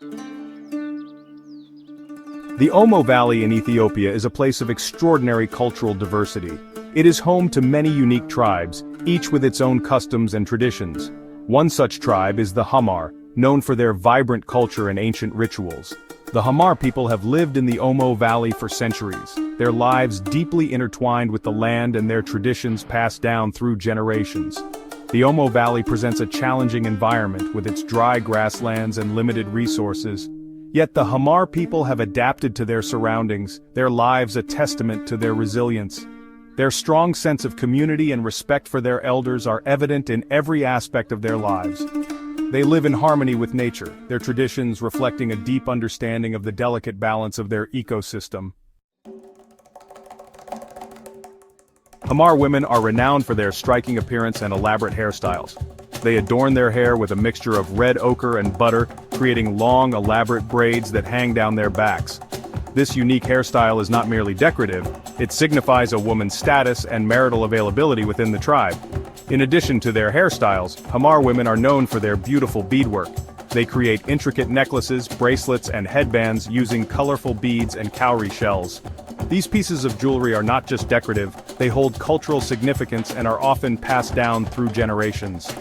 The Omo Valley in Ethiopia is a place of extraordinary cultural diversity. It is home to many unique tribes, each with its own customs and traditions. One such tribe is the Hamar, known for their vibrant culture and ancient rituals. The Hamar people have lived in the Omo Valley for centuries, their lives deeply intertwined with the land and their traditions passed down through generations. The Omo Valley presents a challenging environment with its dry grasslands and limited resources. Yet the Hamar people have adapted to their surroundings, their lives a testament to their resilience. Their strong sense of community and respect for their elders are evident in every aspect of their lives. They live in harmony with nature, their traditions reflecting a deep understanding of the delicate balance of their ecosystem. Hamar women are renowned for their striking appearance and elaborate hairstyles. They adorn their hair with a mixture of red ochre and butter, creating long, elaborate braids that hang down their backs. This unique hairstyle is not merely decorative, it signifies a woman's status and marital availability within the tribe. In addition to their hairstyles, Hamar women are known for their beautiful beadwork. They create intricate necklaces, bracelets, and headbands using colorful beads and cowrie shells. These pieces of jewelry are not just decorative, they hold cultural significance and are often passed down through generations.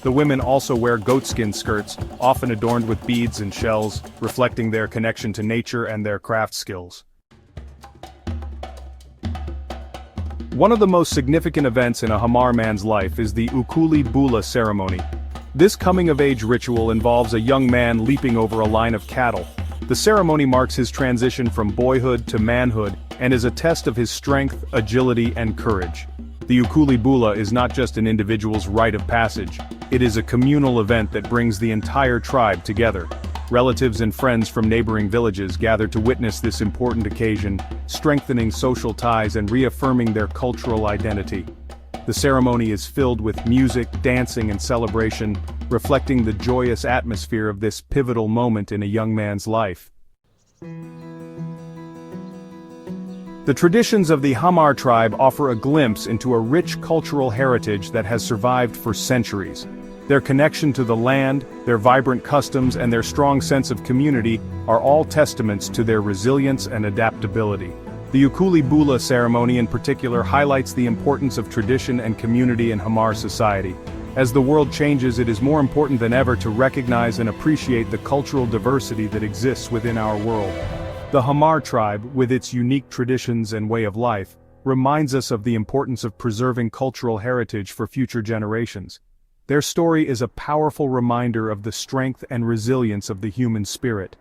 The women also wear goatskin skirts, often adorned with beads and shells, reflecting their connection to nature and their craft skills. One of the most significant events in a Hamar man's life is the Ukuli Bula ceremony. This coming-of-age ritual involves a young man leaping over a line of cattle. The ceremony marks his transition from boyhood to manhood and is a test of his strength, agility, and courage. The Ukuli Bula is not just an individual's rite of passage, it is a communal event that brings the entire tribe together. Relatives and friends from neighboring villages gather to witness this important occasion, strengthening social ties and reaffirming their cultural identity. The ceremony is filled with music, dancing, and celebration, reflecting the joyous atmosphere of this pivotal moment in a young man's life. The traditions of the Hamar tribe offer a glimpse into a rich cultural heritage that has survived for centuries. Their connection to the land, their vibrant customs, and their strong sense of community are all testaments to their resilience and adaptability. The Ukuli Bula ceremony in particular highlights the importance of tradition and community in Hamar society. As the world changes, it is more important than ever to recognize and appreciate the cultural diversity that exists within our world. The Hamar tribe, with its unique traditions and way of life, reminds us of the importance of preserving cultural heritage for future generations. Their story is a powerful reminder of the strength and resilience of the human spirit.